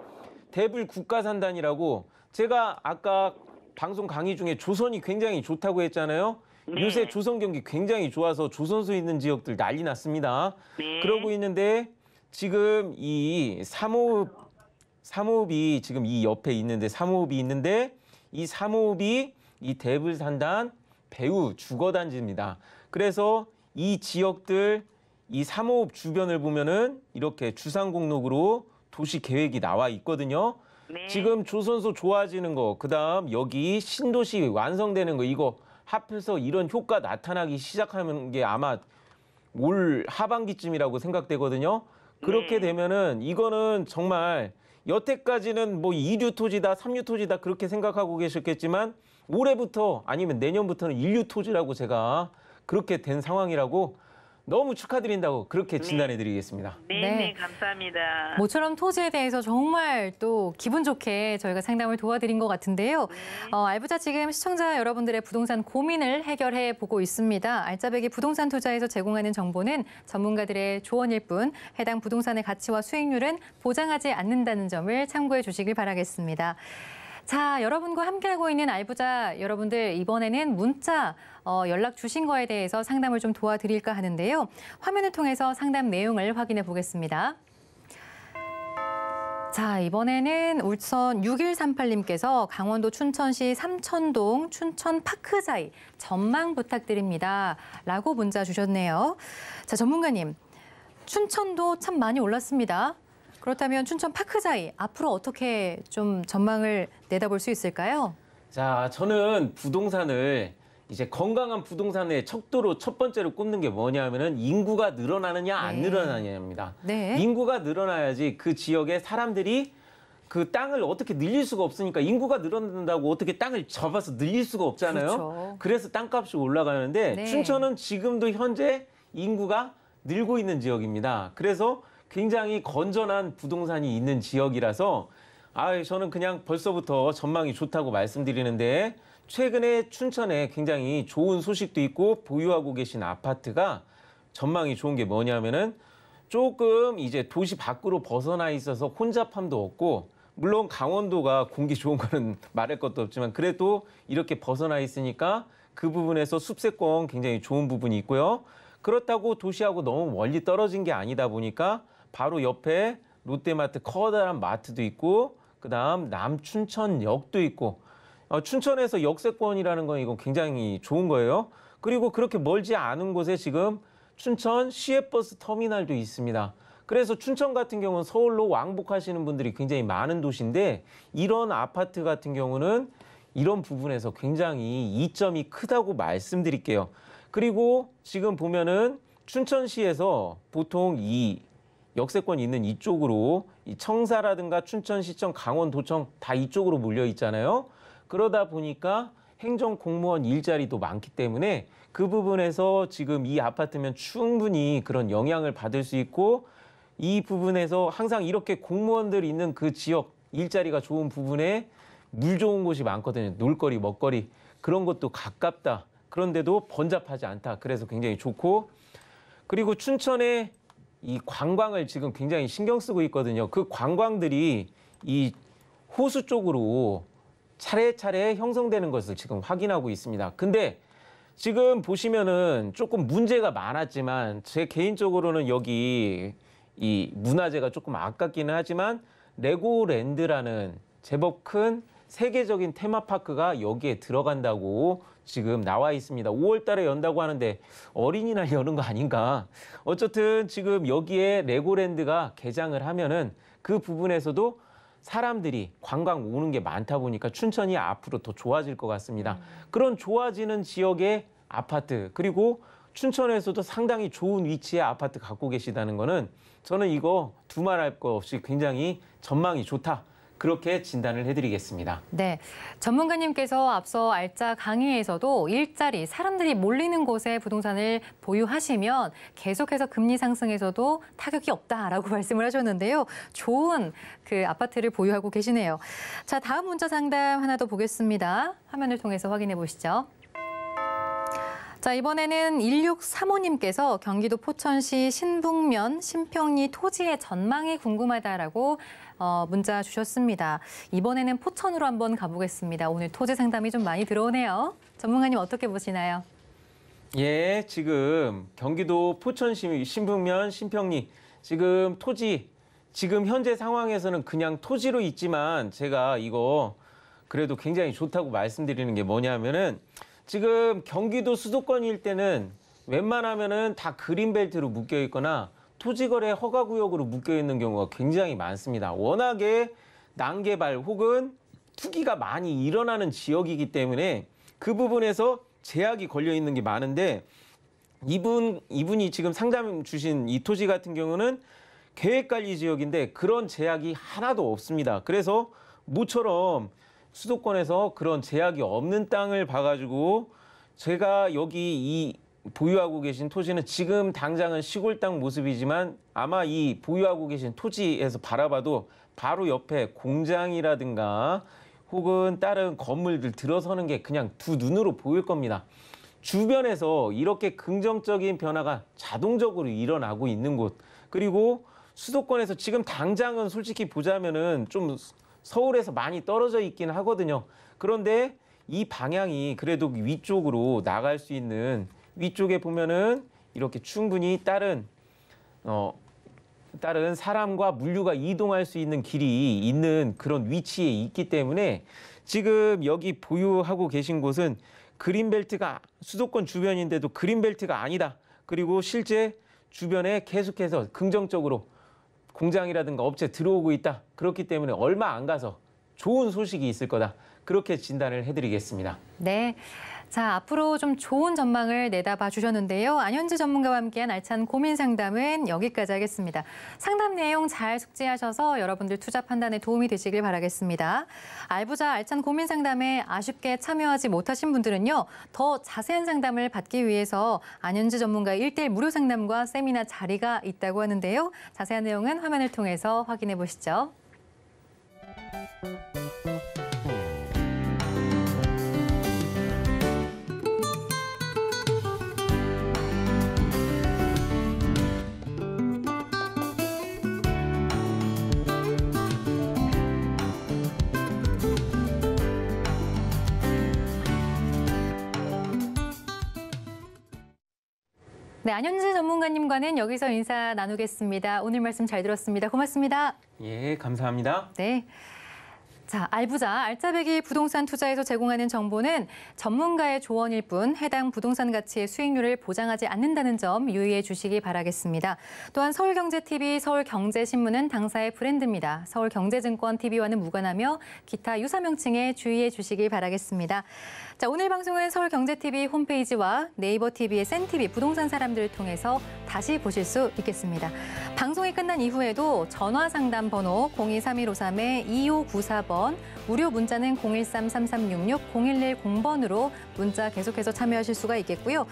대불 국가산단이라고 제가 아까 방송 강의 중에 조선이 굉장히 좋다고 했잖아요. 네. 요새 조선 경기 굉장히 좋아서 조선소 있는 지역들 난리 났습니다. 네. 그러고 있는데 지금 이 3호읍이 지금 이 옆에 있는데 3호읍이 있는데 이 3호읍이 이 대불산단 배후 주거단지입니다. 그래서 이 지역들 이 3호읍 주변을 보면은 이렇게 주상공록으로 도시 계획이 나와 있거든요. 네. 지금 조선소 좋아지는 거, 그다음 여기 신도시 완성되는 거 이거 합해서 이런 효과 나타나기 시작하는 게 아마 올 하반기쯤이라고 생각되거든요. 그렇게 네. 되면은 이거는 정말 여태까지는 뭐 2류 토지다, 3류 토지다 그렇게 생각하고 계셨겠지만 올해부터 아니면 내년부터는 1류 토지라고 제가 그렇게 된 상황이라고 너무 축하드린다고 그렇게 진단해 드리겠습니다. 네, 네. 네, 감사합니다. 모처럼 토지에 대해서 정말 또 기분 좋게 저희가 상담을 도와드린 것 같은데요. 알부자 지금 시청자 여러분들의 부동산 고민을 해결해 보고 있습니다. 알짜배기 부동산 투자에서 제공하는 정보는 전문가들의 조언일 뿐 해당 부동산의 가치와 수익률은 보장하지 않는다는 점을 참고해 주시길 바라겠습니다. 자, 여러분과 함께하고 있는 알부자 여러분들 이번에는 문자 연락 주신 거에 대해서 상담을 좀 도와드릴까 하는데요. 화면을 통해서 상담 내용을 확인해 보겠습니다. 자, 이번에는 울선 6138님께서 강원도 춘천시 삼천동 춘천 파크자이 전망 부탁드립니다. 라고 문자 주셨네요. 자, 전문가님, 춘천도 참 많이 올랐습니다. 그렇다면 춘천 파크자이 앞으로 어떻게 좀 전망을 내다볼 수 있을까요? 자, 저는 부동산을 이제 건강한 부동산의 척도로 첫 번째로 꼽는 게 뭐냐면은 인구가 늘어나느냐 안 네. 늘어나느냐입니다. 네. 인구가 늘어나야지 그 지역의 사람들이 그 땅을 어떻게 늘릴 수가 없으니까 인구가 늘어난다고 어떻게 땅을 접어서 늘릴 수가 없잖아요. 그렇죠. 그래서 땅값이 올라가는데 네. 춘천은 지금도 현재 인구가 늘고 있는 지역입니다. 그래서 굉장히 건전한 부동산이 있는 지역이라서 저는 그냥 벌써부터 전망이 좋다고 말씀드리는데 최근에 춘천에 굉장히 좋은 소식도 있고 보유하고 계신 아파트가 전망이 좋은 게 뭐냐면은 조금 이제 도시 밖으로 벗어나 있어서 혼잡함도 없고 물론 강원도가 공기 좋은 거는 말할 것도 없지만 그래도 이렇게 벗어나 있으니까 그 부분에서 숲세권 굉장히 좋은 부분이 있고요. 그렇다고 도시하고 너무 멀리 떨어진 게 아니다 보니까 바로 옆에 롯데마트 커다란 마트도 있고 그다음 남춘천역도 있고 춘천에서 역세권이라는 건 이건 굉장히 좋은 거예요. 그리고 그렇게 멀지 않은 곳에 지금 춘천 시외버스 터미널도 있습니다. 그래서 춘천 같은 경우는 서울로 왕복하시는 분들이 굉장히 많은 도시인데 이런 아파트 같은 경우는 이런 부분에서 굉장히 이점이 크다고 말씀드릴게요. 그리고 지금 보면은 춘천시에서 보통 이 역세권이 있는 이쪽으로 이 청사라든가 춘천시청, 강원도청 다 이쪽으로 몰려 있잖아요. 그러다 보니까 행정공무원 일자리도 많기 때문에 그 부분에서 지금 이 아파트면 충분히 그런 영향을 받을 수 있고 이 부분에서 항상 이렇게 공무원들 있는 그 지역 일자리가 좋은 부분에 물 좋은 곳이 많거든요. 놀거리, 먹거리 그런 것도 가깝다. 그런데도 번잡하지 않다. 그래서 굉장히 좋고 그리고 춘천에 이 관광을 지금 굉장히 신경 쓰고 있거든요. 그 관광들이 이 호수 쪽으로 차례차례 형성되는 것을 지금 확인하고 있습니다. 근데 지금 보시면은 조금 문제가 많았지만 제 개인적으로는 여기 이 문화재가 조금 아깝기는 하지만 레고랜드라는 제법 큰 세계적인 테마파크가 여기에 들어간다고 지금 나와 있습니다. 5월 달에 연다고 하는데 어린이날 여는 거 아닌가. 어쨌든 지금 여기에 레고랜드가 개장을 하면은 그 부분에서도 사람들이 관광 오는 게 많다 보니까 춘천이 앞으로 더 좋아질 것 같습니다. 그런 좋아지는 지역의 아파트 그리고 춘천에서도 상당히 좋은 위치의 아파트 갖고 계시다는 거는 저는 이거 두말할 거 없이 굉장히 전망이 좋다. 그렇게 진단을 해드리겠습니다. 네, 전문가님께서 앞서 알짜 강의에서도 일자리, 사람들이 몰리는 곳에 부동산을 보유하시면 계속해서 금리 상승에서도 타격이 없다라고 말씀을 하셨는데요. 좋은 그 아파트를 보유하고 계시네요. 자, 다음 문자 상담 하나 더 보겠습니다. 화면을 통해서 확인해 보시죠. 자, 이번에는 1635님께서 경기도 포천시 신북면 신평리 토지의 전망이 궁금하다라고 문자 주셨습니다. 이번에는 포천으로 한번 가보겠습니다. 오늘 토지 상담이 좀 많이 들어오네요. 전문가님 어떻게 보시나요? 예, 지금 경기도 포천시 신북면 신평리 지금 토지 지금 현재 상황에서는 그냥 토지로 있지만 제가 이거 그래도 굉장히 좋다고 말씀드리는 게 뭐냐면은 지금 경기도 수도권일 때는 웬만하면은 다 그린벨트로 묶여 있거나 토지거래 허가구역으로 묶여있는 경우가 굉장히 많습니다. 워낙에 난개발 혹은 투기가 많이 일어나는 지역이기 때문에 그 부분에서 제약이 걸려있는 게 많은데 이분이 지금 상담 주신 이 토지 같은 경우는 계획관리 지역인데 그런 제약이 하나도 없습니다. 그래서 모처럼 수도권에서 그런 제약이 없는 땅을 봐가지고 제가 여기 이 보유하고 계신 토지는 지금 당장은 시골 땅 모습이지만 아마 이 보유하고 계신 토지에서 바라봐도 바로 옆에 공장이라든가 혹은 다른 건물들 들어서는 게 그냥 두 눈으로 보일 겁니다. 주변에서 이렇게 긍정적인 변화가 자동적으로 일어나고 있는 곳 그리고 수도권에서 지금 당장은 솔직히 보자면은 좀 서울에서 많이 떨어져 있긴 하거든요. 그런데 이 방향이 그래도 위쪽으로 나갈 수 있는 위쪽에 보면은 이렇게 충분히 다른 따른 사람과 물류가 이동할 수 있는 길이 있는 그런 위치에 있기 때문에 지금 여기 보유하고 계신 곳은 그린벨트가 수도권 주변인데도 그린벨트가 아니다. 그리고 실제 주변에 계속해서 긍정적으로 공장이라든가 업체 들어오고 있다. 그렇기 때문에 얼마 안 가서 좋은 소식이 있을 거다. 그렇게 진단을 해드리겠습니다. 네. 자, 앞으로 좀 좋은 전망을 내다봐 주셨는데요. 안현지 전문가와 함께한 알찬 고민 상담은 여기까지 하겠습니다. 상담 내용 잘 숙지하셔서 여러분들 투자 판단에 도움이 되시길 바라겠습니다. 알부자 알찬 고민 상담에 아쉽게 참여하지 못하신 분들은요. 더 자세한 상담을 받기 위해서 안현지 전문가의 1:1 무료 상담과 세미나 자리가 있다고 하는데요. 자세한 내용은 화면을 통해서 확인해 보시죠. 네, 안현지 전문가님과는 여기서 인사 나누겠습니다. 오늘 말씀 잘 들었습니다. 고맙습니다. 예, 감사합니다. 네. 자, 알부자, 알짜배기 부동산 투자에서 제공하는 정보는 전문가의 조언일 뿐 해당 부동산 가치의 수익률을 보장하지 않는다는 점 유의해 주시기 바라겠습니다. 또한 서울경제TV, 서울경제신문은 당사의 브랜드입니다. 서울경제증권TV와는 무관하며 기타 유사 명칭에 주의해 주시기 바라겠습니다. 자, 오늘 방송은 서울경제TV 홈페이지와 네이버TV의 센TV 부동산 사람들을 통해서 다시 보실 수 있겠습니다. 방송이 끝난 이후에도 전화 상담 번호 023153-2594번, 무료 문자는 013-3366-0110번으로 문자 계속해서 참여하실 수가 있겠고요.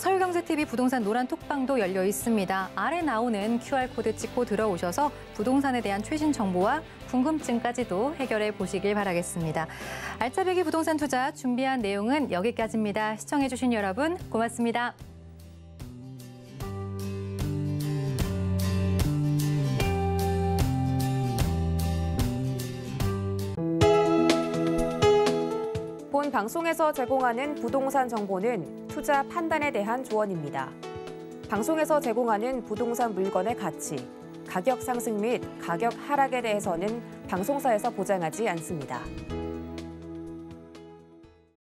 서울경제TV 부동산 노란 톡방도 열려 있습니다. 아래 나오는 QR코드 찍고 들어오셔서 부동산에 대한 최신 정보와 궁금증까지도 해결해 보시길 바라겠습니다. 알짜배기 부동산 투자 준비한 내용은 여기까지입니다. 시청해 주신 여러분 고맙습니다. 본 방송에서 제공하는 부동산 정보는 투자 판단에 대한 조언입니다. 방송에서 제공하는 부동산 물건의 가치, 가격 상승 및 가격 하락에 대해서는 방송사에서 보장하지 않습니다.